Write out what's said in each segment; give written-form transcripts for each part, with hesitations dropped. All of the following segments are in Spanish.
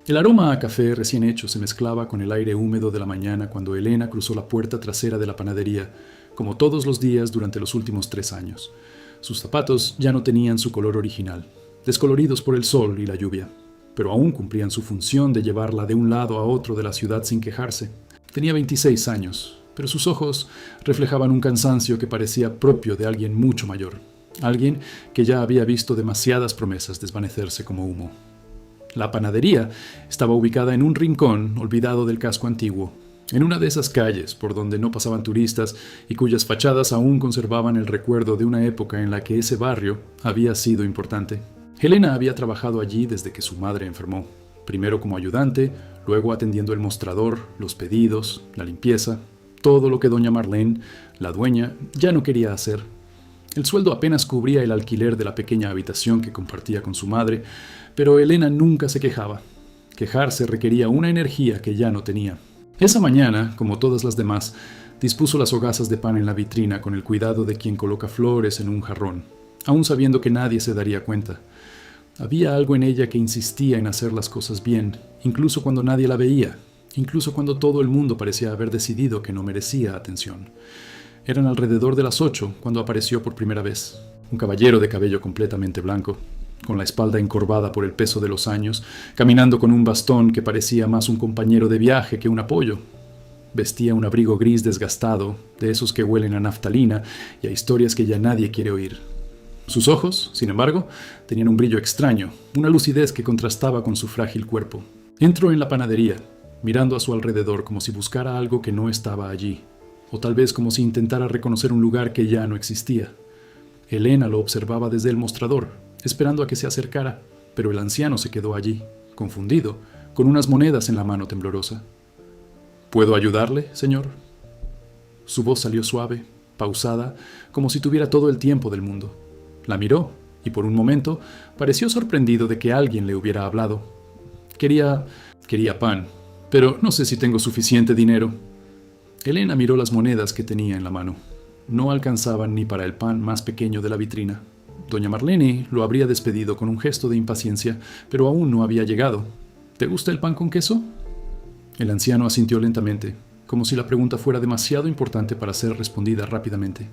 El aroma a café recién hecho se mezclaba con el aire húmedo de la mañana cuando Elena cruzó la puerta trasera de la panadería, como todos los días durante los últimos 3 años. Sus zapatos ya no tenían su color original, descoloridos por el sol y la lluvia, pero aún cumplían su función de llevarla de un lado a otro de la ciudad sin quejarse. Tenía 26 años, pero sus ojos reflejaban un cansancio que parecía propio de alguien mucho mayor, alguien que ya había visto demasiadas promesas desvanecerse como humo. La panadería estaba ubicada en un rincón olvidado del casco antiguo, en una de esas calles por donde no pasaban turistas y cuyas fachadas aún conservaban el recuerdo de una época en la que ese barrio había sido importante. Helena había trabajado allí desde que su madre enfermó, primero como ayudante, luego atendiendo el mostrador, los pedidos, la limpieza, todo lo que doña Marlene, la dueña, ya no quería hacer. El sueldo apenas cubría el alquiler de la pequeña habitación que compartía con su madre, pero Helena nunca se quejaba. Quejarse requería una energía que ya no tenía. Esa mañana, como todas las demás, dispuso las hogazas de pan en la vitrina con el cuidado de quien coloca flores en un jarrón, aún sabiendo que nadie se daría cuenta. Había algo en ella que insistía en hacer las cosas bien, incluso cuando nadie la veía, incluso cuando todo el mundo parecía haber decidido que no merecía atención. Eran alrededor de las 8 cuando apareció por primera vez. Un caballero de cabello completamente blanco, con la espalda encorvada por el peso de los años, caminando con un bastón que parecía más un compañero de viaje que un apoyo. Vestía un abrigo gris desgastado, de esos que huelen a naftalina y a historias que ya nadie quiere oír. Sus ojos, sin embargo, tenían un brillo extraño, una lucidez que contrastaba con su frágil cuerpo. Entró en la panadería, mirando a su alrededor como si buscara algo que no estaba allí, o tal vez como si intentara reconocer un lugar que ya no existía. Helena lo observaba desde el mostrador, esperando a que se acercara, pero el anciano se quedó allí, confundido, con unas monedas en la mano temblorosa. ¿Puedo ayudarle, señor? Su voz salió suave, pausada, como si tuviera todo el tiempo del mundo. La miró, y por un momento pareció sorprendido de que alguien le hubiera hablado. Quería pan, pero no sé si tengo suficiente dinero. Helena miró las monedas que tenía en la mano. No alcanzaban ni para el pan más pequeño de la vitrina. Doña Marlene lo habría despedido con un gesto de impaciencia, pero aún no había llegado. ¿Te gusta el pan con queso? El anciano asintió lentamente, como si la pregunta fuera demasiado importante para ser respondida rápidamente.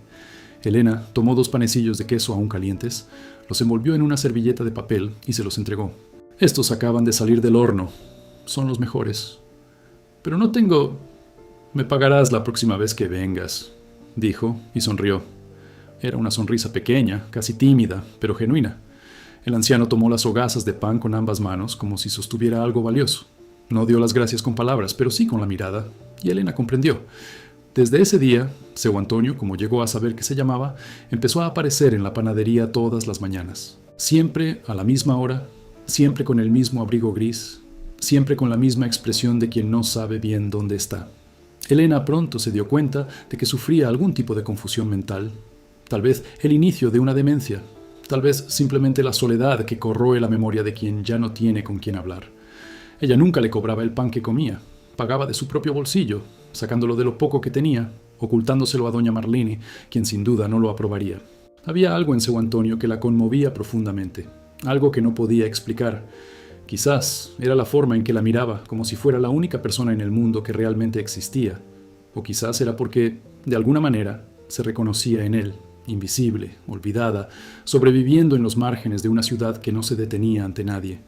Helena tomó 2 panecillos de queso aún calientes, los envolvió en una servilleta de papel y se los entregó. Estos acaban de salir del horno. Son los mejores. Pero no tengo... Me pagarás la próxima vez que vengas, dijo y sonrió. Era una sonrisa pequeña, casi tímida, pero genuina. El anciano tomó las hogazas de pan con ambas manos como si sostuviera algo valioso. No dio las gracias con palabras, pero sí con la mirada, y Helena comprendió. Desde ese día, Seu Antonio, como llegó a saber que se llamaba, empezó a aparecer en la panadería todas las mañanas. Siempre a la misma hora, siempre con el mismo abrigo gris, siempre con la misma expresión de quien no sabe bien dónde está. Helena pronto se dio cuenta de que sufría algún tipo de confusión mental. Tal vez el inicio de una demencia, tal vez simplemente la soledad que corroe la memoria de quien ya no tiene con quien hablar. Ella nunca le cobraba el pan que comía, pagaba de su propio bolsillo, sacándolo de lo poco que tenía, ocultándoselo a doña Marlene, quien sin duda no lo aprobaría. Había algo en Seu Antonio que la conmovía profundamente, algo que no podía explicar. Quizás era la forma en que la miraba, como si fuera la única persona en el mundo que realmente existía, o quizás era porque, de alguna manera, se reconocía en él, invisible, olvidada, sobreviviendo en los márgenes de una ciudad que no se detenía ante nadie.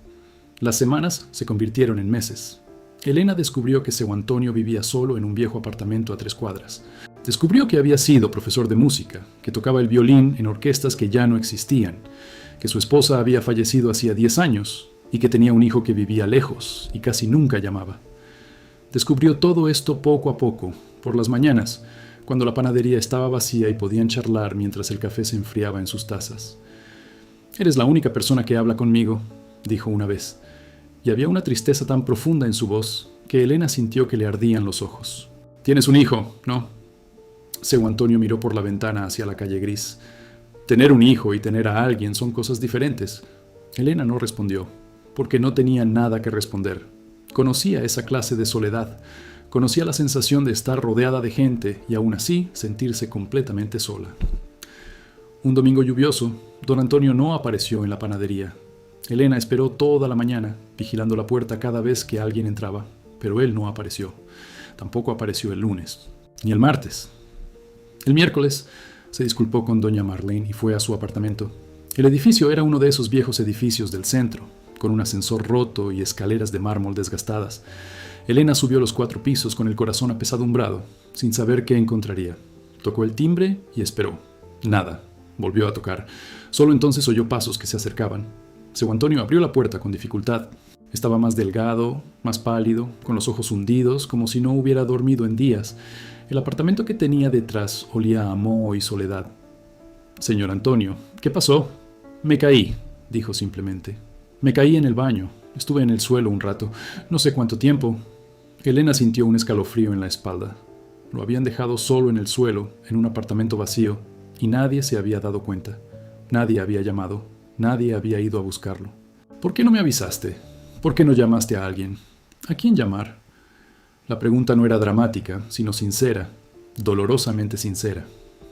Las semanas se convirtieron en meses. Helena descubrió que Seu Antonio vivía solo en un viejo apartamento a 3 cuadras. Descubrió que había sido profesor de música, que tocaba el violín en orquestas que ya no existían, que su esposa había fallecido hacía 10 años y que tenía un hijo que vivía lejos y casi nunca llamaba. Descubrió todo esto poco a poco, por las mañanas, cuando la panadería estaba vacía y podían charlar mientras el café se enfriaba en sus tazas. «Eres la única persona que habla conmigo», dijo una vez, y había una tristeza tan profunda en su voz que Helena sintió que le ardían los ojos. «Tienes un hijo, ¿no?» Seu Antonio miró por la ventana hacia la calle gris. Tener un hijo y tener a alguien son cosas diferentes. Helena no respondió, porque no tenía nada que responder. Conocía esa clase de soledad, conocía la sensación de estar rodeada de gente y aún así sentirse completamente sola. Un domingo lluvioso, don Antonio no apareció en la panadería. Elena esperó toda la mañana, vigilando la puerta cada vez que alguien entraba, pero él no apareció. Tampoco apareció el lunes, ni el martes. El miércoles se disculpó con doña Marlene y fue a su apartamento. El edificio era uno de esos viejos edificios del centro, con un ascensor roto y escaleras de mármol desgastadas. Elena subió los 4 pisos con el corazón apesadumbrado, sin saber qué encontraría. Tocó el timbre y esperó. Nada. Volvió a tocar. Solo entonces oyó pasos que se acercaban. Seu Antonio abrió la puerta con dificultad. Estaba más delgado, más pálido, con los ojos hundidos, como si no hubiera dormido en días. El apartamento que tenía detrás olía a moho y soledad. «Señor Antonio, ¿qué pasó?» «Me caí», dijo simplemente. «Me caí en el baño. Estuve en el suelo un rato. No sé cuánto tiempo». Elena sintió un escalofrío en la espalda. Lo habían dejado solo en el suelo, en un apartamento vacío, y nadie se había dado cuenta. Nadie había llamado. Nadie había ido a buscarlo. «¿Por qué no me avisaste? ¿Por qué no llamaste a alguien? ¿A quién llamar?» La pregunta no era dramática, sino sincera, dolorosamente sincera.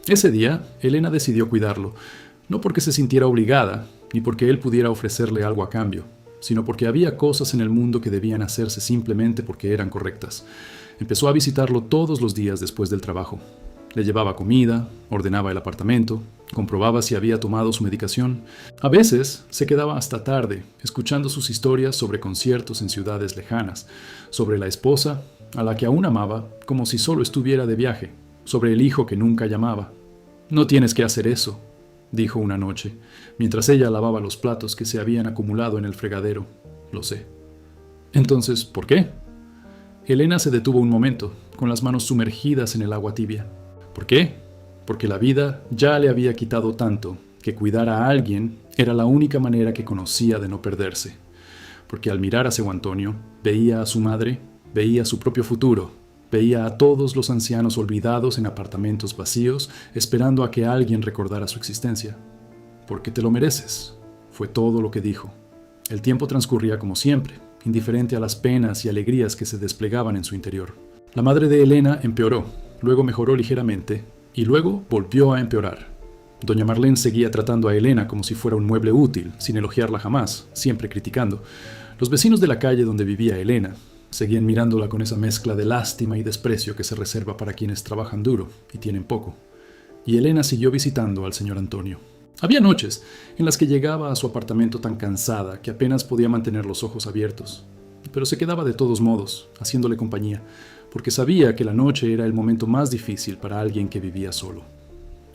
Ese día, Elena decidió cuidarlo, no porque se sintiera obligada, ni porque él pudiera ofrecerle algo a cambio, sino porque había cosas en el mundo que debían hacerse simplemente porque eran correctas. Empezó a visitarlo todos los días después del trabajo. Le llevaba comida, ordenaba el apartamento, comprobaba si había tomado su medicación. A veces se quedaba hasta tarde, escuchando sus historias sobre conciertos en ciudades lejanas, sobre la esposa, a la que aún amaba, como si solo estuviera de viaje, sobre el hijo que nunca llamaba. «No tienes que hacer eso», dijo una noche, mientras ella lavaba los platos que se habían acumulado en el fregadero. «Lo sé». «Entonces, ¿por qué?» Elena se detuvo un momento, con las manos sumergidas en el agua tibia. ¿Por qué? Porque la vida ya le había quitado tanto que cuidar a alguien era la única manera que conocía de no perderse. Porque al mirar a Seu Antonio, veía a su madre, veía su propio futuro, veía a todos los ancianos olvidados en apartamentos vacíos, esperando a que alguien recordara su existencia. «Porque te lo mereces», fue todo lo que dijo. El tiempo transcurría como siempre, indiferente a las penas y alegrías que se desplegaban en su interior. La madre de Elena empeoró, luego mejoró ligeramente, y luego volvió a empeorar. Doña Marlene seguía tratando a Elena como si fuera un mueble útil, sin elogiarla jamás, siempre criticando. Los vecinos de la calle donde vivía Elena seguían mirándola con esa mezcla de lástima y desprecio que se reserva para quienes trabajan duro y tienen poco. Y Elena siguió visitando al señor Antonio. Había noches en las que llegaba a su apartamento tan cansada que apenas podía mantener los ojos abiertos, pero se quedaba de todos modos, haciéndole compañía, porque sabía que la noche era el momento más difícil para alguien que vivía solo.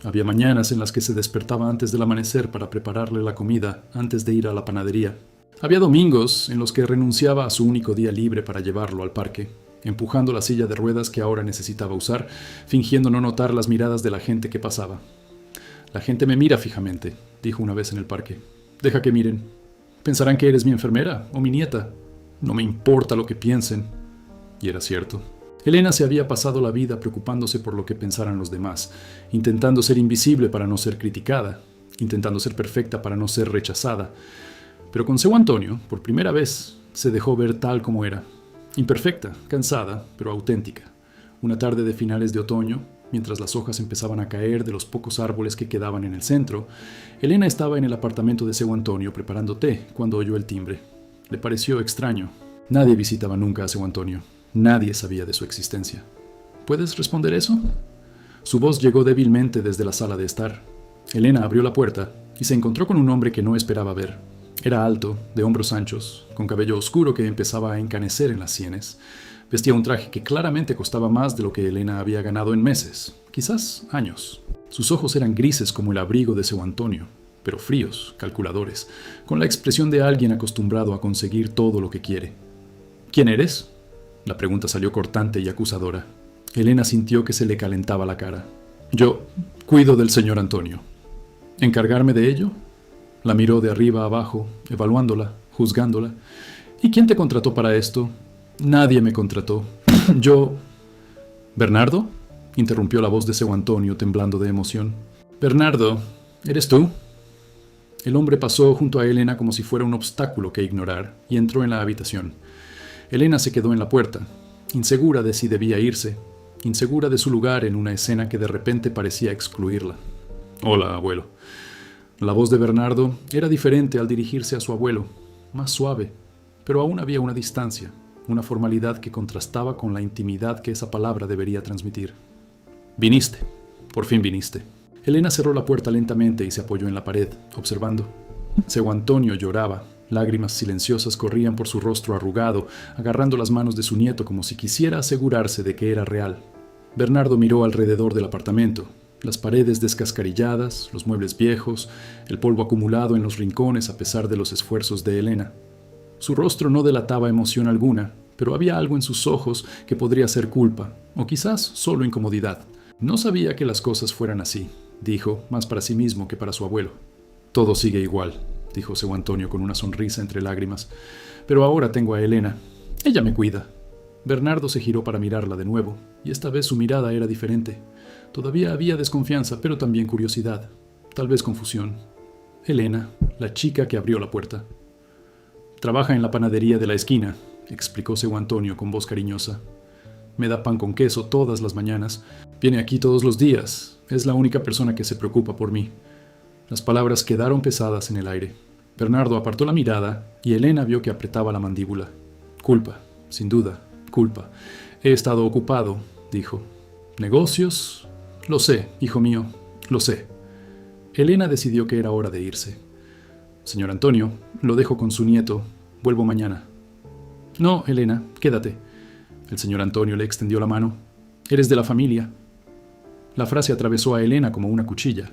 Había mañanas en las que se despertaba antes del amanecer para prepararle la comida antes de ir a la panadería. Había domingos en los que renunciaba a su único día libre para llevarlo al parque, empujando la silla de ruedas que ahora necesitaba usar, fingiendo no notar las miradas de la gente que pasaba. «La gente me mira fijamente», dijo una vez en el parque. «Deja que miren. Pensarán que eres mi enfermera o mi nieta. No me importa lo que piensen». Y era cierto. Elena se había pasado la vida preocupándose por lo que pensaran los demás, intentando ser invisible para no ser criticada, intentando ser perfecta para no ser rechazada. Pero con Seu Antonio, por primera vez, se dejó ver tal como era. Imperfecta, cansada, pero auténtica. Una tarde de finales de otoño, mientras las hojas empezaban a caer de los pocos árboles que quedaban en el centro, Elena estaba en el apartamento de Seu Antonio preparando té cuando oyó el timbre. Le pareció extraño. Nadie visitaba nunca a Seu Antonio. Nadie sabía de su existencia. «¿Puedes responder eso?» Su voz llegó débilmente desde la sala de estar. Elena abrió la puerta y se encontró con un hombre que no esperaba ver. Era alto, de hombros anchos, con cabello oscuro que empezaba a encanecer en las sienes. Vestía un traje que claramente costaba más de lo que Elena había ganado en meses, quizás años. Sus ojos eran grises como el abrigo de Seu Antonio, pero fríos, calculadores, con la expresión de alguien acostumbrado a conseguir todo lo que quiere. «¿Quién eres?» La pregunta salió cortante y acusadora. Elena sintió que se le calentaba la cara. «Yo cuido del señor Antonio». «¿Encargarme de ello?» La miró de arriba a abajo, evaluándola, juzgándola. «¿Y quién te contrató para esto?» «Nadie me contrató. Yo...» «¿Bernardo?» interrumpió la voz de Seu Antonio, temblando de emoción. «Bernardo, ¿eres tú?» El hombre pasó junto a Elena como si fuera un obstáculo que ignorar y entró en la habitación. Elena se quedó en la puerta, insegura de si debía irse, insegura de su lugar en una escena que de repente parecía excluirla. «Hola, abuelo». La voz de Bernardo era diferente al dirigirse a su abuelo, más suave, pero aún había una distancia, una formalidad que contrastaba con la intimidad que esa palabra debería transmitir. «Viniste, por fin viniste». Elena cerró la puerta lentamente y se apoyó en la pared, observando. Seu Antonio lloraba. Lágrimas silenciosas corrían por su rostro arrugado, agarrando las manos de su nieto como si quisiera asegurarse de que era real. Bernardo miró alrededor del apartamento. Las paredes descascarilladas, los muebles viejos, el polvo acumulado en los rincones a pesar de los esfuerzos de Elena. Su rostro no delataba emoción alguna, pero había algo en sus ojos que podría ser culpa, o quizás solo incomodidad. No sabía que las cosas fueran así, dijo, más para sí mismo que para su abuelo. Todo sigue igual, dijo Seu Antonio con una sonrisa entre lágrimas. Pero ahora tengo a Elena. Ella me cuida. Bernardo se giró para mirarla de nuevo, y esta vez su mirada era diferente. Todavía había desconfianza, pero también curiosidad, tal vez confusión. Elena, la chica que abrió la puerta. Trabaja en la panadería de la esquina, explicó Seu Antonio con voz cariñosa. Me da pan con queso todas las mañanas. Viene aquí todos los días. Es la única persona que se preocupa por mí. Las palabras quedaron pesadas en el aire. Bernardo apartó la mirada y Elena vio que apretaba la mandíbula. Culpa, sin duda, culpa. He estado ocupado, dijo. ¿Negocios? Lo sé, hijo mío, lo sé. Elena decidió que era hora de irse. Señor Antonio, lo dejo con su nieto. Vuelvo mañana. No, Elena, quédate. El señor Antonio le extendió la mano. Eres de la familia. La frase atravesó a Elena como una cuchilla.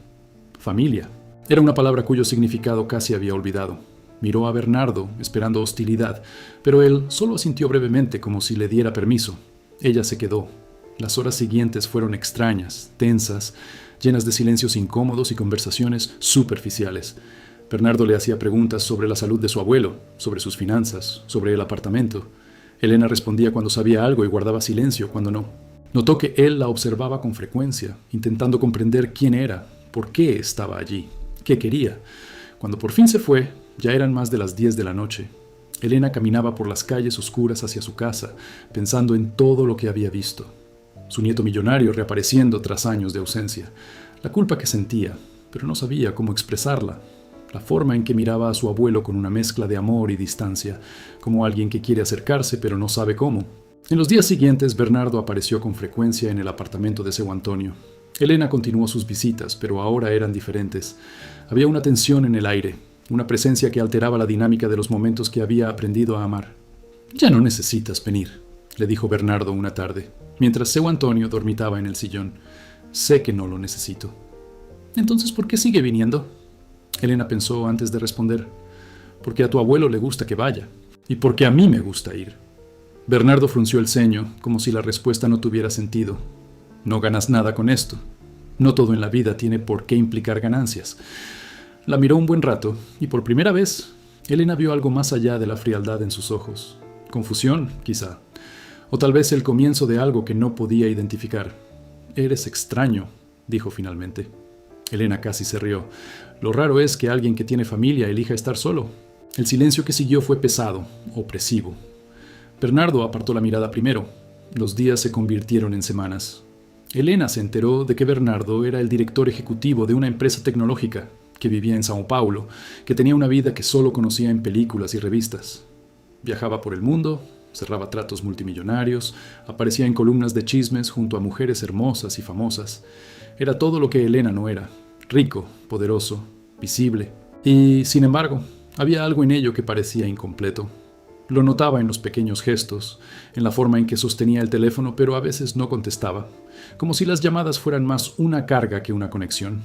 Familia. Era una palabra cuyo significado casi había olvidado. Miró a Bernardo, esperando hostilidad, pero él solo asintió brevemente como si le diera permiso. Ella se quedó. Las horas siguientes fueron extrañas, tensas, llenas de silencios incómodos y conversaciones superficiales. Bernardo le hacía preguntas sobre la salud de su abuelo, sobre sus finanzas, sobre el apartamento. Elena respondía cuando sabía algo y guardaba silencio cuando no. Notó que él la observaba con frecuencia, intentando comprender quién era, por qué estaba allí, qué quería. Cuando por fin se fue, ya eran más de las 10 de la noche. Elena caminaba por las calles oscuras hacia su casa, pensando en todo lo que había visto. Su nieto millonario reapareciendo tras años de ausencia. La culpa que sentía, pero no sabía cómo expresarla. La forma en que miraba a su abuelo con una mezcla de amor y distancia, como alguien que quiere acercarse pero no sabe cómo. En los días siguientes, Bernardo apareció con frecuencia en el apartamento de Seu Antonio. Elena continuó sus visitas, pero ahora eran diferentes. Había una tensión en el aire, una presencia que alteraba la dinámica de los momentos que había aprendido a amar. «Ya no necesitas venir», le dijo Bernardo una tarde, mientras Seu Antonio dormitaba en el sillón. «Sé que no lo necesito». «Entonces, ¿por qué sigue viniendo?», Elena pensó antes de responder. «Porque a tu abuelo le gusta que vaya, y porque a mí me gusta ir». Bernardo frunció el ceño, como si la respuesta no tuviera sentido. «No ganas nada con esto. No todo en la vida tiene por qué implicar ganancias». La miró un buen rato, y por primera vez, Elena vio algo más allá de la frialdad en sus ojos. Confusión, quizá. O tal vez el comienzo de algo que no podía identificar. «Eres extraño», dijo finalmente. Elena casi se rió. Lo raro es que alguien que tiene familia elija estar solo. El silencio que siguió fue pesado, opresivo. Bernardo apartó la mirada primero. Los días se convirtieron en semanas. Elena se enteró de que Bernardo era el director ejecutivo de una empresa tecnológica, que vivía en Sao Paulo, que tenía una vida que solo conocía en películas y revistas. Viajaba por el mundo, cerraba tratos multimillonarios, aparecía en columnas de chismes junto a mujeres hermosas y famosas. Era todo lo que Elena no era: rico, poderoso, visible. Y, sin embargo, había algo en ello que parecía incompleto. Lo notaba en los pequeños gestos, en la forma en que sostenía el teléfono, pero a veces no contestaba, como si las llamadas fueran más una carga que una conexión.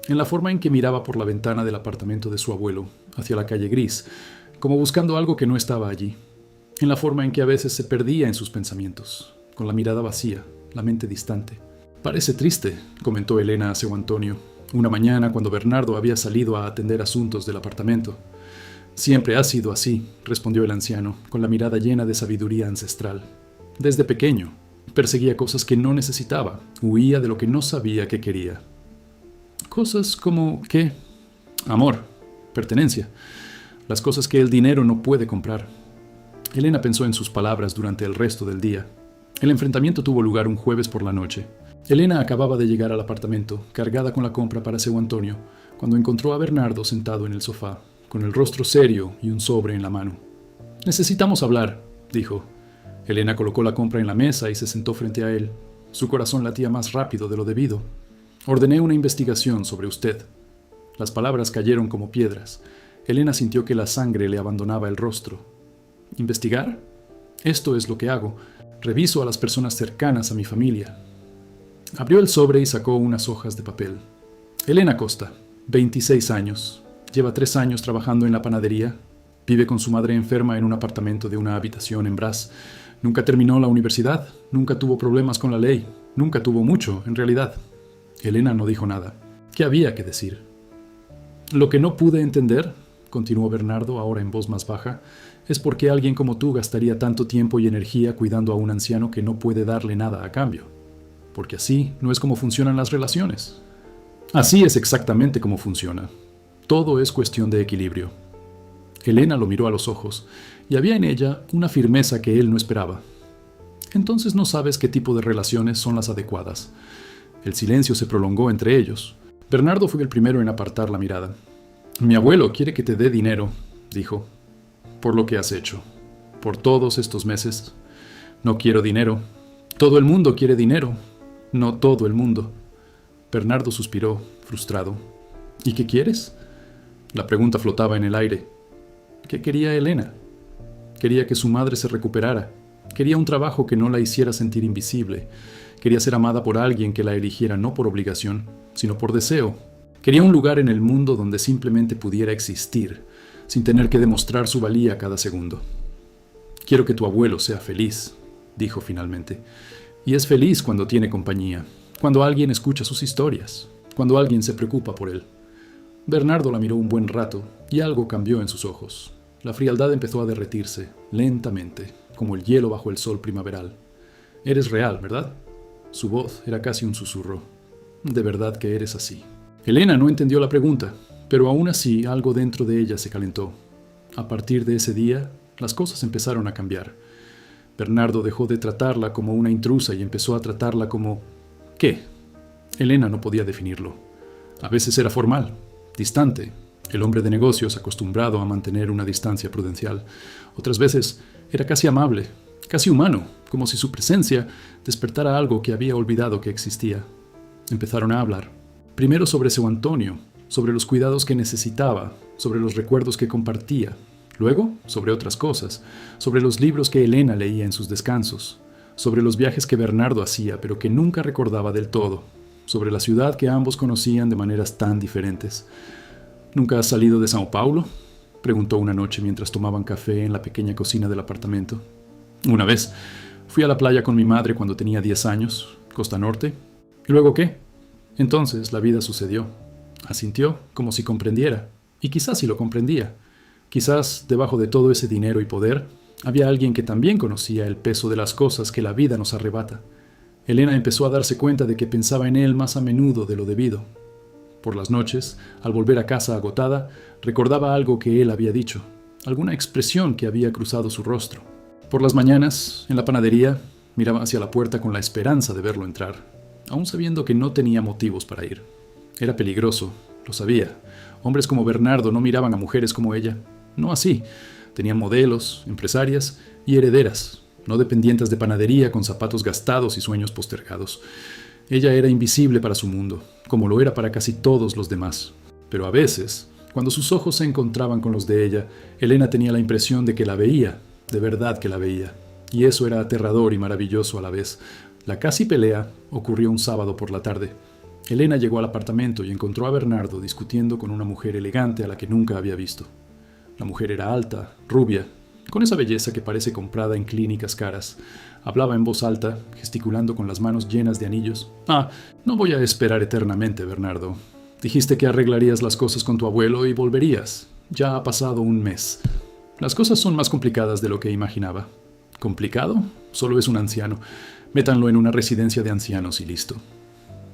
En la forma en que miraba por la ventana del apartamento de su abuelo, hacia la calle gris, como buscando algo que no estaba allí. En la forma en que a veces se perdía en sus pensamientos, con la mirada vacía, la mente distante. «Parece triste», comentó Elena a Seu Antonio, una mañana cuando Bernardo había salido a atender asuntos del apartamento. «Siempre ha sido así», respondió el anciano, con la mirada llena de sabiduría ancestral. «Desde pequeño, perseguía cosas que no necesitaba, huía de lo que no sabía que quería». «Cosas como ¿qué?». «Amor, pertenencia, las cosas que el dinero no puede comprar». Elena pensó en sus palabras durante el resto del día. El enfrentamiento tuvo lugar un jueves por la noche. Elena acababa de llegar al apartamento, cargada con la compra para Seu Antonio, cuando encontró a Bernardo sentado en el sofá, con el rostro serio y un sobre en la mano. «Necesitamos hablar», dijo. Elena colocó la compra en la mesa y se sentó frente a él. Su corazón latía más rápido de lo debido. «Ordené una investigación sobre usted». Las palabras cayeron como piedras. Elena sintió que la sangre le abandonaba el rostro. «¿Investigar? Esto es lo que hago. Reviso a las personas cercanas a mi familia». Abrió el sobre y sacó unas hojas de papel. Elena Costa, 26 años. Lleva 3 años trabajando en la panadería. Vive con su madre enferma en un apartamento de una habitación en Brás. Nunca terminó la universidad. Nunca tuvo problemas con la ley. Nunca tuvo mucho, en realidad. Elena no dijo nada. ¿Qué había que decir? «Lo que no pude entender», continuó Bernardo, ahora en voz más baja, «es por qué alguien como tú gastaría tanto tiempo y energía cuidando a un anciano que no puede darle nada a cambio. Porque así no es como funcionan las relaciones». «Así es exactamente como funciona. Todo es cuestión de equilibrio». Elena lo miró a los ojos, y había en ella una firmeza que él no esperaba. «Entonces no sabes qué tipo de relaciones son las adecuadas». El silencio se prolongó entre ellos. Bernardo fue el primero en apartar la mirada. «Mi abuelo quiere que te dé dinero», dijo. «Por lo que has hecho. Por todos estos meses. No quiero dinero. Todo el mundo quiere dinero. No todo el mundo». Bernardo suspiró, frustrado. «¿Y qué quieres?» La pregunta flotaba en el aire. ¿Qué quería Elena? Quería que su madre se recuperara. Quería un trabajo que no la hiciera sentir invisible. Quería ser amada por alguien que la eligiera no por obligación, sino por deseo. Quería un lugar en el mundo donde simplemente pudiera existir, sin tener que demostrar su valía cada segundo. «Quiero que tu abuelo sea feliz», dijo finalmente. «Y es feliz cuando tiene compañía, cuando alguien escucha sus historias, cuando alguien se preocupa por él». Bernardo la miró un buen rato y algo cambió en sus ojos. La frialdad empezó a derretirse, lentamente, como el hielo bajo el sol primaveral. «Eres real, ¿verdad?» Su voz era casi un susurro. «¿De verdad que eres así?» Elena no entendió la pregunta, pero aún así algo dentro de ella se calentó. A partir de ese día, las cosas empezaron a cambiar. Bernardo dejó de tratarla como una intrusa y empezó a tratarla como... ¿qué? Elena no podía definirlo. A veces era formal, distante, el hombre de negocios acostumbrado a mantener una distancia prudencial. Otras veces era casi amable, casi humano, como si su presencia despertara algo que había olvidado que existía. Empezaron a hablar. Primero sobre su Antonio, sobre los cuidados que necesitaba, sobre los recuerdos que compartía. Luego, sobre otras cosas, sobre los libros que Elena leía en sus descansos, sobre los viajes que Bernardo hacía, pero que nunca recordaba del todo, sobre la ciudad que ambos conocían de maneras tan diferentes. «¿Nunca has salido de Sao Paulo?», preguntó una noche mientras tomaban café en la pequeña cocina del apartamento. «Una vez. Fui a la playa con mi madre cuando tenía 10 años, Costa Norte. ¿Y luego qué?» Entonces la vida sucedió. Asintió, como si comprendiera, y quizás sí lo comprendía. Quizás, debajo de todo ese dinero y poder, había alguien que también conocía el peso de las cosas que la vida nos arrebata. Elena empezó a darse cuenta de que pensaba en él más a menudo de lo debido. Por las noches, al volver a casa agotada, recordaba algo que él había dicho, alguna expresión que había cruzado su rostro. Por las mañanas, en la panadería, miraba hacia la puerta con la esperanza de verlo entrar, aún sabiendo que no tenía motivos para ir. Era peligroso, lo sabía. Hombres como Bernardo no miraban a mujeres como ella. No así. Tenían modelos, empresarias y herederas, no dependientes de panadería con zapatos gastados y sueños postergados. Ella era invisible para su mundo, como lo era para casi todos los demás. Pero a veces, cuando sus ojos se encontraban con los de ella, Elena tenía la impresión de que la veía, de verdad que la veía. Y eso era aterrador y maravilloso a la vez. La casi pelea ocurrió un sábado por la tarde. Elena llegó al apartamento y encontró a Bernardo discutiendo con una mujer elegante a la que nunca había visto. La mujer era alta, rubia, con esa belleza que parece comprada en clínicas caras. Hablaba en voz alta, gesticulando con las manos llenas de anillos. «Ah, no voy a esperar eternamente, Bernardo. Dijiste que arreglarías las cosas con tu abuelo y volverías. Ya ha pasado un mes. Las cosas son más complicadas de lo que imaginaba». «¿Complicado? Solo es un anciano. Métanlo en una residencia de ancianos y listo».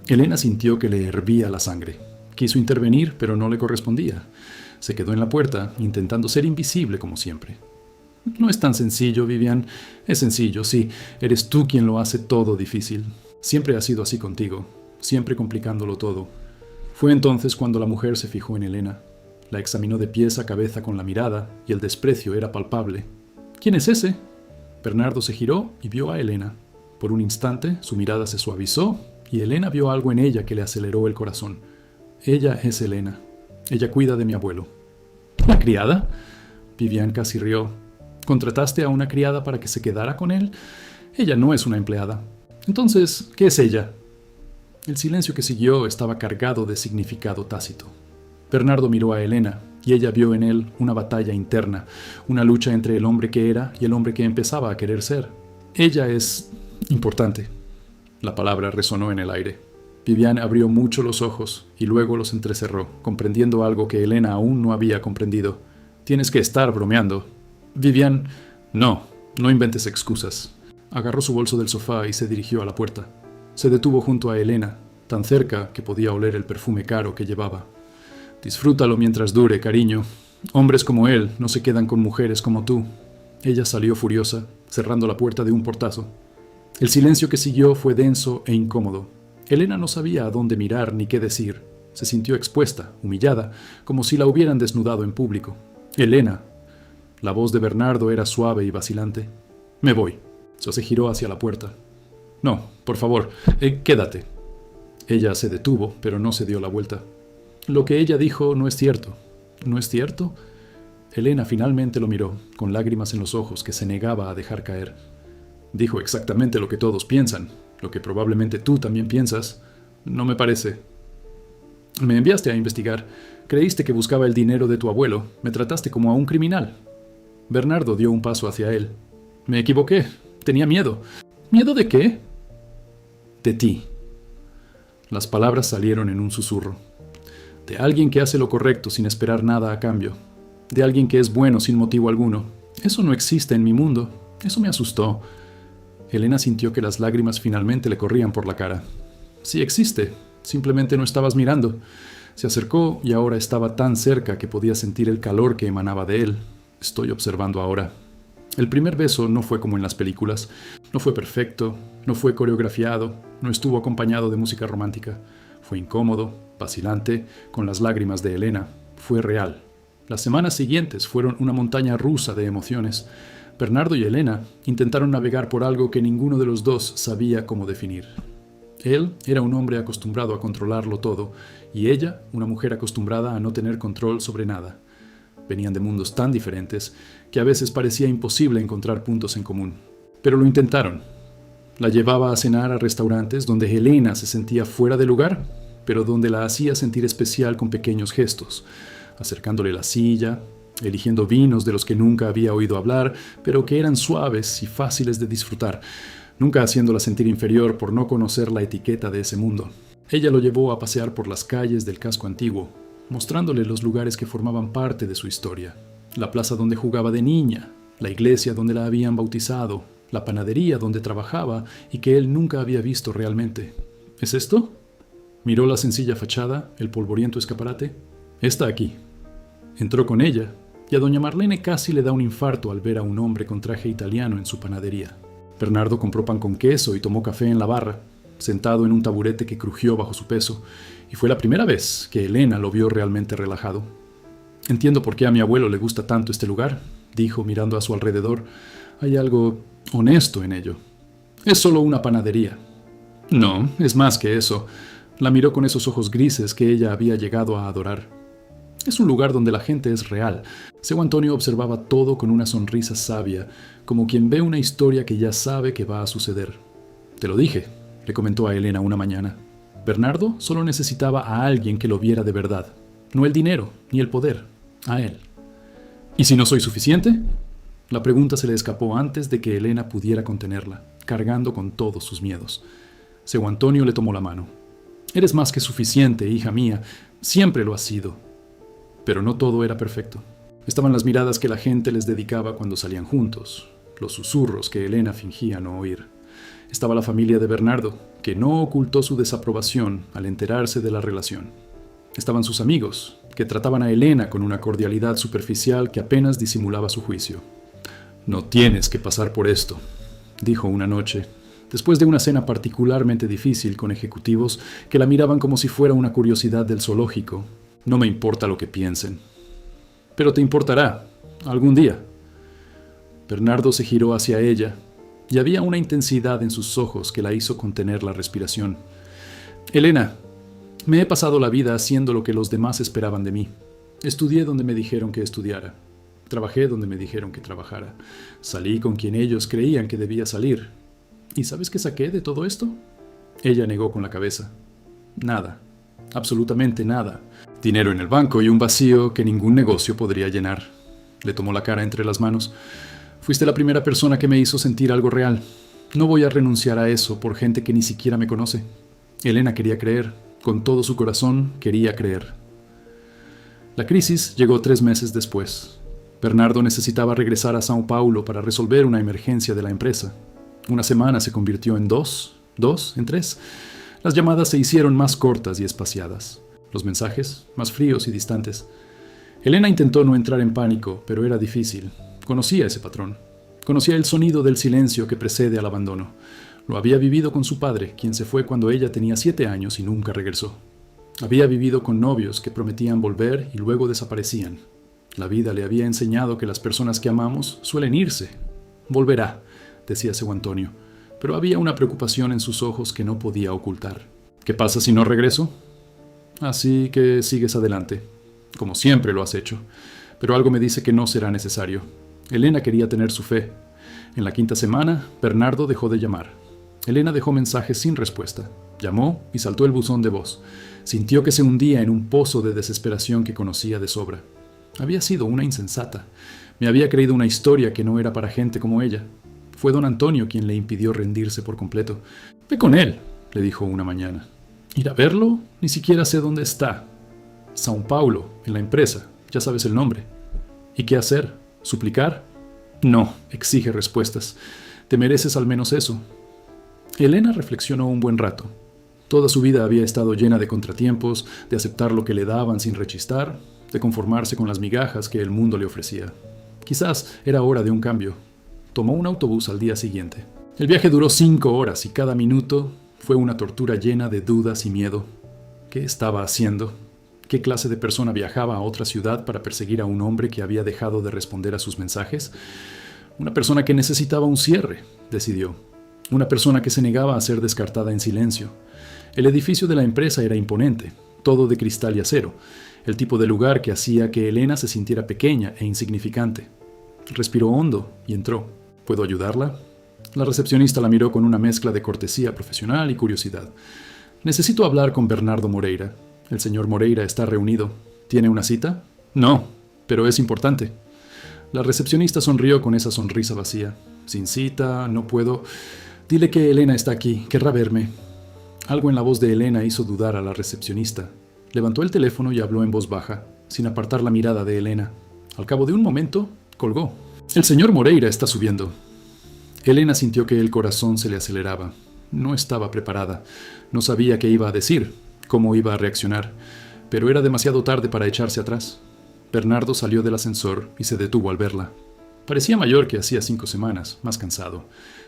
Elena sintió que le hervía la sangre. Quiso intervenir, pero no le correspondía. Se quedó en la puerta, intentando ser invisible como siempre. «No es tan sencillo, Vivian. Es sencillo, sí. Eres tú quien lo hace todo difícil. Siempre ha sido así contigo, siempre complicándolo todo. Fue entonces cuando la mujer se fijó en Elena. La examinó de pies a cabeza con la mirada y el desprecio era palpable. ¿Quién es ese? Bernardo se giró y vio a Elena. Por un instante su mirada se suavizó y Elena vio algo en ella que le aceleró el corazón. Ella es Elena. Ella cuida de mi abuelo. ¿La criada? Vivian casi rió. ¿Contrataste a una criada para que se quedara con él? Ella no es una empleada. Entonces, ¿qué es ella? El silencio que siguió estaba cargado de significado tácito. Bernardo miró a Elena y ella vio en él una batalla interna, una lucha entre el hombre que era y el hombre que empezaba a querer ser. Ella es importante. La palabra resonó en el aire. Vivian abrió mucho los ojos y luego los entrecerró, comprendiendo algo que Elena aún no había comprendido. Tienes que estar bromeando. Vivian, no inventes excusas. Agarró su bolso del sofá y se dirigió a la puerta. Se detuvo junto a Elena, tan cerca que podía oler el perfume caro que llevaba. Disfrútalo mientras dure, cariño. Hombres como él no se quedan con mujeres como tú. Ella salió furiosa, cerrando la puerta de un portazo. El silencio que siguió fue denso e incómodo. Elena no sabía a dónde mirar ni qué decir. Se sintió expuesta, humillada, como si la hubieran desnudado en público. Elena. La voz de Bernardo era suave y vacilante. Me voy. Se giró hacia la puerta. No, por favor, quédate. Ella se detuvo, pero no se dio la vuelta. Lo que ella dijo no es cierto. ¿No es cierto? Elena finalmente lo miró, con lágrimas en los ojos que se negaba a dejar caer. Dijo exactamente lo que todos piensan, lo que probablemente tú también piensas. No me parece. Me enviaste a investigar. Creíste que buscaba el dinero de tu abuelo. Me trataste como a un criminal. Bernardo dio un paso hacia él. Me equivoqué. Tenía miedo. ¿Miedo de qué? De ti. Las palabras salieron en un susurro. De alguien que hace lo correcto sin esperar nada a cambio. De alguien que es bueno sin motivo alguno. Eso no existe en mi mundo. Eso me asustó. Elena sintió que las lágrimas finalmente le corrían por la cara. Sí existe. Simplemente no estabas mirando. Se acercó y ahora estaba tan cerca que podía sentir el calor que emanaba de él. Estoy observando ahora. El primer beso no fue como en las películas. No fue perfecto, no fue coreografiado, no estuvo acompañado de música romántica. Fue incómodo, vacilante, con las lágrimas de Elena. Fue real. Las semanas siguientes fueron una montaña rusa de emociones. Bernardo y Elena intentaron navegar por algo que ninguno de los dos sabía cómo definir. Él era un hombre acostumbrado a controlarlo todo, y ella, una mujer acostumbrada a no tener control sobre nada. Venían de mundos tan diferentes que a veces parecía imposible encontrar puntos en común. Pero lo intentaron. La llevaba a cenar a restaurantes donde Elena se sentía fuera de lugar, pero donde la hacía sentir especial con pequeños gestos, acercándole la silla, eligiendo vinos de los que nunca había oído hablar, pero que eran suaves y fáciles de disfrutar, nunca haciéndola sentir inferior por no conocer la etiqueta de ese mundo. Ella lo llevó a pasear por las calles del casco antiguo, mostrándole los lugares que formaban parte de su historia. La plaza donde jugaba de niña, la iglesia donde la habían bautizado, la panadería donde trabajaba y que él nunca había visto realmente. ¿Es esto? Miró la sencilla fachada, el polvoriento escaparate. Está aquí. Entró con ella, y a doña Marlene casi le da un infarto al ver a un hombre con traje italiano en su panadería. Bernardo compró pan con queso y tomó café en la barra, sentado en un taburete que crujió bajo su peso, y fue la primera vez que Elena lo vio realmente relajado. Entiendo por qué a mi abuelo le gusta tanto este lugar, dijo mirando a su alrededor. Hay algo honesto en ello. Es solo una panadería. No, es más que eso. La miró con esos ojos grises que ella había llegado a adorar. Es un lugar donde la gente es real. Seu Antonio observaba todo con una sonrisa sabia, como quien ve una historia que ya sabe que va a suceder. Te lo dije, le comentó a Elena una mañana. Bernardo solo necesitaba a alguien que lo viera de verdad. No el dinero, ni el poder. A él. ¿Y si no soy suficiente? La pregunta se le escapó antes de que Elena pudiera contenerla, cargando con todos sus miedos. Seu Antonio le tomó la mano. Eres más que suficiente, hija mía. Siempre lo has sido. Pero no todo era perfecto. Estaban las miradas que la gente les dedicaba cuando salían juntos, los susurros que Elena fingía no oír. Estaba la familia de Bernardo, que no ocultó su desaprobación al enterarse de la relación. Estaban sus amigos, que trataban a Elena con una cordialidad superficial que apenas disimulaba su juicio. No tienes que pasar por esto, dijo una noche. después de una cena particularmente difícil con ejecutivos que la miraban como si fuera una curiosidad del zoológico. No me importa lo que piensen. Pero te importará, algún día. Bernardo se giró hacia ella, y había una intensidad en sus ojos que la hizo contener la respiración. Elena, me he pasado la vida haciendo lo que los demás esperaban de mí. Estudié donde me dijeron que estudiara. Trabajé donde me dijeron que trabajara. Salí con quien ellos creían que debía salir. ¿Y sabes qué saqué de todo esto? Ella negó con la cabeza. Nada. Absolutamente nada. Dinero en el banco y un vacío que ningún negocio podría llenar. Le tomó la cara entre las manos. Fuiste la primera persona que me hizo sentir algo real. No voy a renunciar a eso por gente que ni siquiera me conoce. Elena quería creer. Con todo su corazón quería creer. La crisis llegó 3 meses después. Bernardo necesitaba regresar a São Paulo para resolver una emergencia de la empresa. Una semana se convirtió en 2, en 3. Las llamadas se hicieron más cortas y espaciadas. Los mensajes más fríos y distantes. Elena intentó no entrar en pánico, pero era difícil. Conocía ese patrón. Conocía el sonido del silencio que precede al abandono. Lo había vivido con su padre, quien se fue cuando ella tenía 7 años y nunca regresó. Había vivido con novios que prometían volver y luego desaparecían. La vida le había enseñado que las personas que amamos suelen irse. Volverá, decía seu Antonio, pero había una preocupación en sus ojos que no podía ocultar. ¿Qué pasa si no regreso? Así que sigues adelante, como siempre lo has hecho, pero algo me dice que no será necesario. Elena quería tener su fe. En la 5ª semana, Bernardo dejó de llamar. Elena dejó mensajes sin respuesta. Llamó y saltó el buzón de voz. Sintió que se hundía en un pozo de desesperación que conocía de sobra. Había sido una insensata. Me había creído una historia que no era para gente como ella. Fue don Antonio quien le impidió rendirse por completo. «Ve con él», le dijo una mañana. «¿Ir a verlo? Ni siquiera sé dónde está. São Paulo, en la empresa. Ya sabes el nombre». «¿Y qué hacer? ¿Suplicar?» «No», exige respuestas. «Te mereces al menos eso». Elena reflexionó un buen rato. Toda su vida había estado llena de contratiempos, de aceptar lo que le daban sin rechistar, de conformarse con las migajas que el mundo le ofrecía. Quizás era hora de un cambio. Tomó un autobús al día siguiente. El viaje duró 5 horas y cada minuto fue una tortura llena de dudas y miedo. ¿Qué estaba haciendo? ¿Qué clase de persona viajaba a otra ciudad para perseguir a un hombre que había dejado de responder a sus mensajes? Una persona que necesitaba un cierre, decidió. Una persona que se negaba a ser descartada en silencio. El edificio de la empresa era imponente, todo de cristal y acero, el tipo de lugar que hacía que Elena se sintiera pequeña e insignificante. Respiró hondo y entró. ¿Puedo ayudarla? La recepcionista la miró con una mezcla de cortesía profesional y curiosidad. Necesito hablar con Bernardo Moreira. El señor Moreira está reunido. ¿Tiene una cita? No, pero es importante. La recepcionista sonrió con esa sonrisa vacía. Sin cita, no puedo. Dile que Elena está aquí, querrá verme. Algo en la voz de Elena hizo dudar a la recepcionista. Levantó el teléfono y habló en voz baja, sin apartar la mirada de Elena. Al cabo de un momento, colgó. El señor Moreira está subiendo. Elena sintió que el corazón se le aceleraba. No estaba preparada. No sabía qué iba a decir, cómo iba a reaccionar, pero era demasiado tarde para echarse atrás. Bernardo salió del ascensor y se detuvo al verla. Parecía mayor que hacía 5 semanas, más cansado.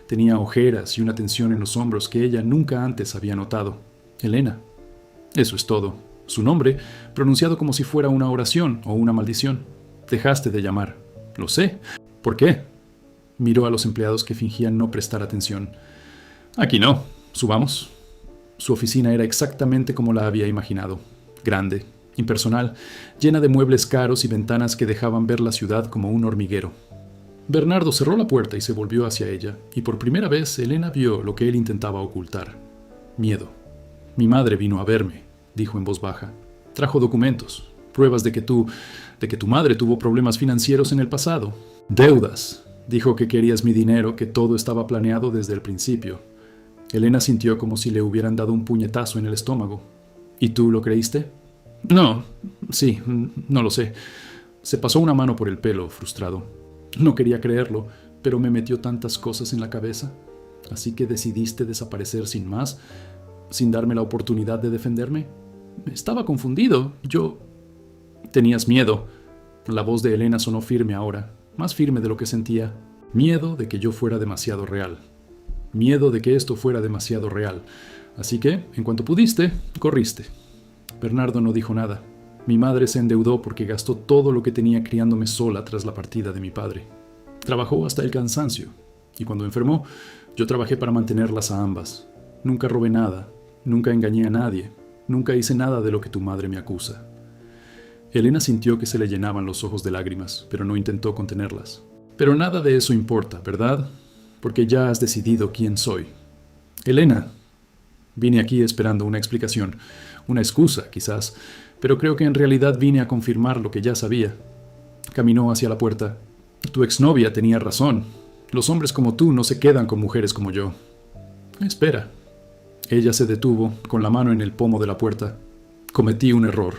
Tenía ojeras y una tensión en los hombros que ella nunca antes había notado. Elena. Eso es todo. Su nombre, pronunciado como si fuera una oración o una maldición. Dejaste de llamar. Lo sé. ¿Por qué? Miró a los empleados que fingían no prestar atención. Aquí no. Subamos. Su oficina era exactamente como la había imaginado. Grande, impersonal, llena de muebles caros y ventanas que dejaban ver la ciudad como un hormiguero. Bernardo cerró la puerta y se volvió hacia ella, y por primera vez Elena vio lo que él intentaba ocultar. Miedo. Mi madre vino a verme, dijo en voz baja. Trajo documentos, pruebas de que tu madre tuvo problemas financieros en el pasado. Deudas. Dijo que querías mi dinero, que todo estaba planeado desde el principio. Elena sintió como si le hubieran dado un puñetazo en el estómago. ¿Y tú lo creíste? No, sí, no lo sé. Se pasó una mano por el pelo, frustrado. No quería creerlo, pero me metió tantas cosas en la cabeza. Así que decidiste desaparecer sin más, sin darme la oportunidad de defenderme. Estaba confundido. Tenías miedo. La voz de Elena sonó firme ahora, más firme de lo que sentía. Miedo de que yo fuera demasiado real. miedo de que esto fuera demasiado real. Así que, en cuanto pudiste, corriste. Bernardo no dijo nada. Mi madre se endeudó porque gastó todo lo que tenía criándome sola tras la partida de mi padre. Trabajó hasta el cansancio, y cuando enfermó, yo trabajé para mantenerlas a ambas. Nunca robé nada, nunca engañé a nadie, nunca hice nada de lo que tu madre me acusa. Elena sintió que se le llenaban los ojos de lágrimas, pero no intentó contenerlas. Pero nada de eso importa, ¿verdad? Porque ya has decidido quién soy. Elena, vine aquí esperando una explicación, una excusa, quizás, pero creo que en realidad vine a confirmar lo que ya sabía. Caminó hacia la puerta. Tu exnovia tenía razón. Los hombres como tú no se quedan con mujeres como yo. Espera. Ella se detuvo, con la mano en el pomo de la puerta. Cometí un error.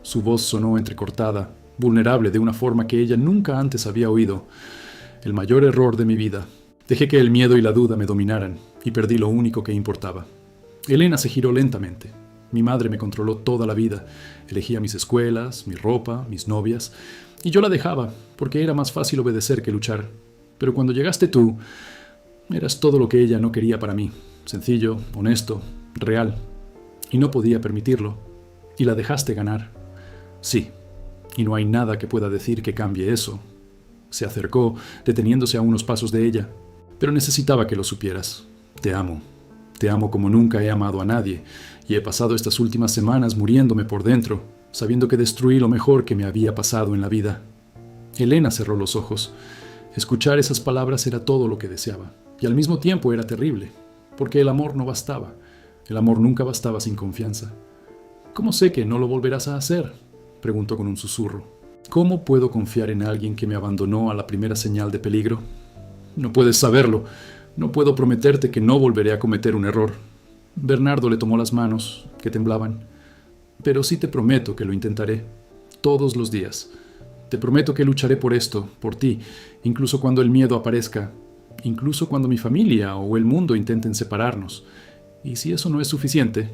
Su voz sonó entrecortada, vulnerable de una forma que ella nunca antes había oído. El mayor error de mi vida. Dejé que el miedo y la duda me dominaran, y perdí lo único que importaba. Elena se giró lentamente. Mi madre me controló toda la vida. Elegía mis escuelas, mi ropa, mis novias, y yo la dejaba, porque era más fácil obedecer que luchar. Pero cuando llegaste tú, eras todo lo que ella no quería para mí. Sencillo, honesto, real. Y no podía permitirlo. Y la dejaste ganar. Sí, y no hay nada que pueda decir que cambie eso. Se acercó, deteniéndose a unos pasos de ella. Pero necesitaba que lo supieras. Te amo. Te amo como nunca he amado a nadie, y he pasado estas últimas semanas muriéndome por dentro, sabiendo que destruí lo mejor que me había pasado en la vida. Elena cerró los ojos. Escuchar esas palabras era todo lo que deseaba, y al mismo tiempo era terrible, porque el amor no bastaba. El amor nunca bastaba sin confianza. ¿Cómo sé que no lo volverás a hacer?, preguntó con un susurro. ¿Cómo puedo confiar en alguien que me abandonó a la primera señal de peligro? No puedes saberlo. No puedo prometerte que no volveré a cometer un error. Bernardo le tomó las manos, que temblaban. Pero sí te prometo que lo intentaré. Todos los días. Te prometo que lucharé por esto, por ti, incluso cuando el miedo aparezca, incluso cuando mi familia o el mundo intenten separarnos. Y si eso no es suficiente,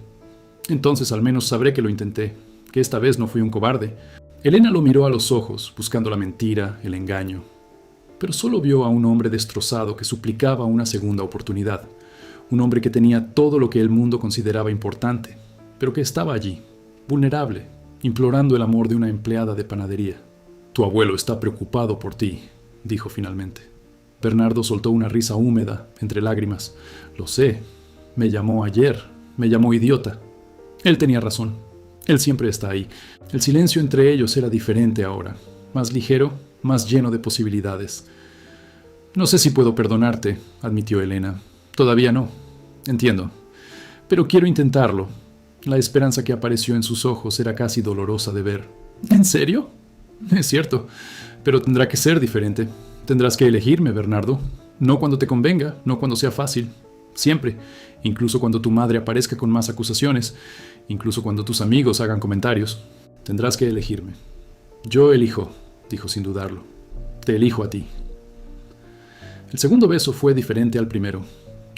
entonces al menos sabré que lo intenté, que esta vez no fui un cobarde. Elena lo miró a los ojos, buscando la mentira, el engaño. Pero solo vio a un hombre destrozado que suplicaba una segunda oportunidad. Un hombre que tenía todo lo que el mundo consideraba importante, pero que estaba allí, vulnerable, implorando el amor de una empleada de panadería. Tu abuelo está preocupado por ti, dijo finalmente. Bernardo soltó una risa húmeda, entre lágrimas. Lo sé, me llamó ayer, me llamó idiota. Él tenía razón, él siempre está ahí. El silencio entre ellos era diferente ahora, más ligero, más lleno de posibilidades. No sé si puedo perdonarte, admitió Elena. Todavía no. Entiendo. Pero quiero intentarlo. La esperanza que apareció en sus ojos era casi dolorosa de ver. ¿En serio? Es cierto, pero tendrá que ser diferente. Tendrás que elegirme, Bernardo. No cuando te convenga, no cuando sea fácil. Siempre. Incluso cuando tu madre aparezca con más acusaciones. Incluso cuando tus amigos hagan comentarios. Tendrás que elegirme. Yo elijo, dijo sin dudarlo. Te elijo a ti. El segundo beso fue diferente al primero.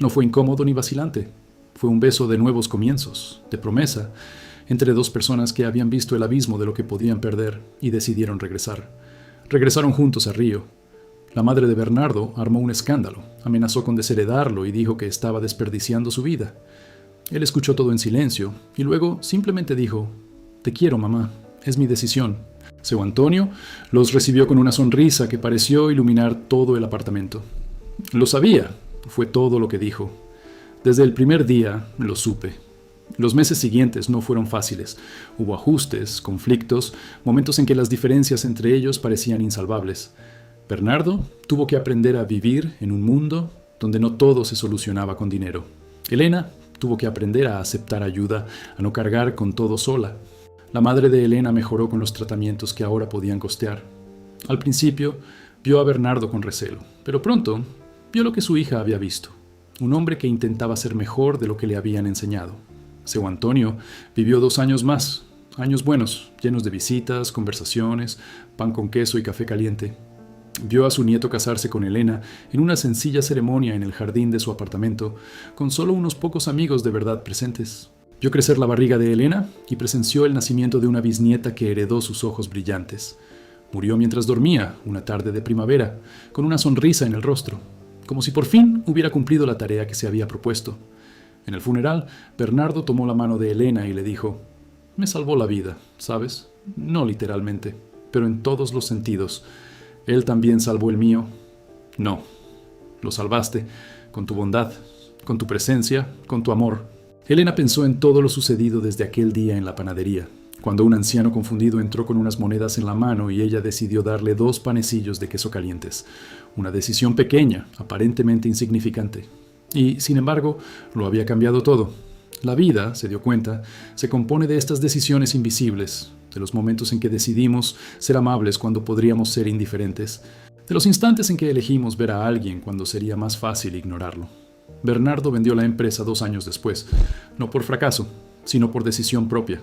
No fue incómodo ni vacilante. Fue un beso de nuevos comienzos, de promesa, entre dos personas que habían visto el abismo de lo que podían perder y decidieron regresar. Regresaron juntos a Río. La madre de Bernardo armó un escándalo, amenazó con desheredarlo y dijo que estaba desperdiciando su vida. Él escuchó todo en silencio y luego simplemente dijo: «Te quiero, mamá, es mi decisión». Seu Antonio los recibió con una sonrisa que pareció iluminar todo el apartamento. Lo sabía, fue todo lo que dijo. Desde el primer día lo supe. Los meses siguientes no fueron fáciles. Hubo ajustes, conflictos, momentos en que las diferencias entre ellos parecían insalvables. Bernardo tuvo que aprender a vivir en un mundo donde no todo se solucionaba con dinero. Elena tuvo que aprender a aceptar ayuda, a no cargar con todo sola. La madre de Elena mejoró con los tratamientos que ahora podían costear. Al principio, vio a Bernardo con recelo, pero pronto vio lo que su hija había visto. Un hombre que intentaba ser mejor de lo que le habían enseñado. Seu Antonio vivió 2 años más, años buenos, llenos de visitas, conversaciones, pan con queso y café caliente. Vio a su nieto casarse con Elena en una sencilla ceremonia en el jardín de su apartamento, con solo unos pocos amigos de verdad presentes. Vio crecer la barriga de Elena y presenció el nacimiento de una bisnieta que heredó sus ojos brillantes. Murió mientras dormía, una tarde de primavera, con una sonrisa en el rostro. como si por fin hubiera cumplido la tarea que se había propuesto. En el funeral, Bernardo tomó la mano de Elena y le dijo: «Me salvó la vida, ¿sabes? No literalmente, pero en todos los sentidos. Él también salvó el mío». «No, lo salvaste, con tu bondad, con tu presencia, con tu amor». Elena pensó en todo lo sucedido desde aquel día en la panadería, cuando un anciano confundido entró con unas monedas en la mano y ella decidió darle 2 panecillos de queso calientes. Una decisión pequeña, aparentemente insignificante. Y, sin embargo, lo había cambiado todo. La vida, se dio cuenta, se compone de estas decisiones invisibles, de los momentos en que decidimos ser amables cuando podríamos ser indiferentes, de los instantes en que elegimos ver a alguien cuando sería más fácil ignorarlo. Bernardo vendió la empresa 2 años después, no por fracaso, sino por decisión propia.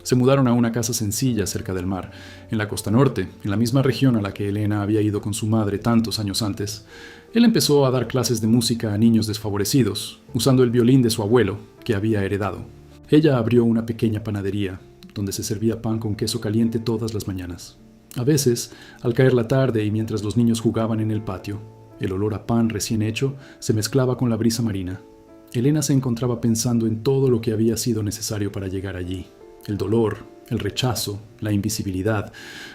Se mudaron a una casa sencilla cerca del mar, en la costa norte, en la misma región a la que Elena había ido con su madre tantos años antes. Él empezó a dar clases de música a niños desfavorecidos, usando el violín de su abuelo, que había heredado. Ella abrió una pequeña panadería, donde se servía pan con queso caliente todas las mañanas. A veces, al caer la tarde y mientras los niños jugaban en el patio, el olor a pan recién hecho se mezclaba con la brisa marina. Elena se encontraba pensando en todo lo que había sido necesario para llegar allí. El dolor, el rechazo, la invisibilidad,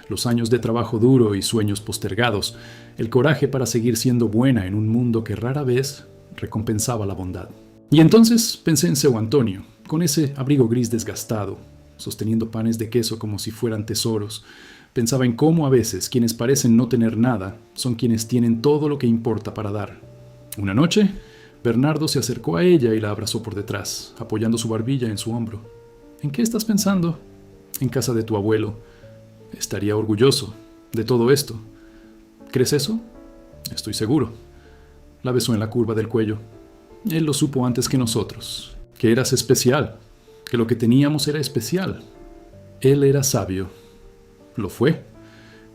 los años de trabajo duro y sueños postergados, el coraje para seguir siendo buena en un mundo que rara vez recompensaba la bondad. Y entonces pensé en Seu Antonio, con ese abrigo gris desgastado, sosteniendo panes de queso como si fueran tesoros. Pensaba en cómo a veces quienes parecen no tener nada son quienes tienen todo lo que importa para dar. Una noche, Bernardo se acercó a ella y la abrazó por detrás, apoyando su barbilla en su hombro. «¿En qué estás pensando?» «En casa de tu abuelo. Estaría orgulloso de todo esto». «¿Crees eso?» «Estoy seguro». La besó en la curva del cuello. Él lo supo antes que nosotros, que eras especial, que lo que teníamos era especial. Él era sabio. Lo fue.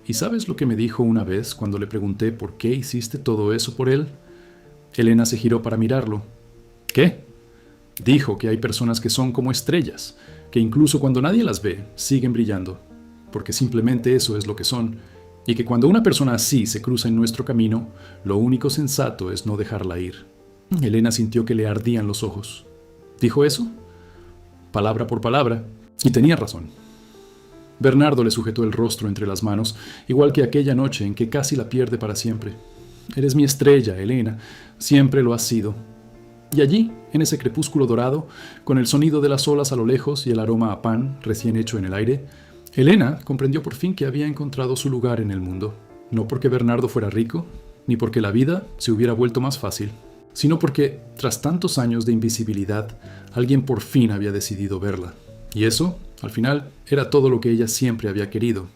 ¿Y sabes lo que me dijo una vez cuando le pregunté por qué hiciste todo eso por él? Elena se giró para mirarlo. ¿Qué? Dijo que hay personas que son como estrellas, que incluso cuando nadie las ve, siguen brillando, porque simplemente eso es lo que son, y que cuando una persona así se cruza en nuestro camino, lo único sensato es no dejarla ir. Elena sintió que le ardían los ojos. ¿Dijo eso? Palabra por palabra, y tenía razón. Bernardo le sujetó el rostro entre las manos, igual que aquella noche en que casi la pierde para siempre. «Eres mi estrella, Elena, siempre lo has sido». Y allí, en ese crepúsculo dorado, con el sonido de las olas a lo lejos y el aroma a pan recién hecho en el aire, Elena comprendió por fin que había encontrado su lugar en el mundo, no porque Bernardo fuera rico, ni porque la vida se hubiera vuelto más fácil, sino porque, tras tantos años de invisibilidad, alguien por fin había decidido verla. Y eso, al final, era todo lo que ella siempre había querido,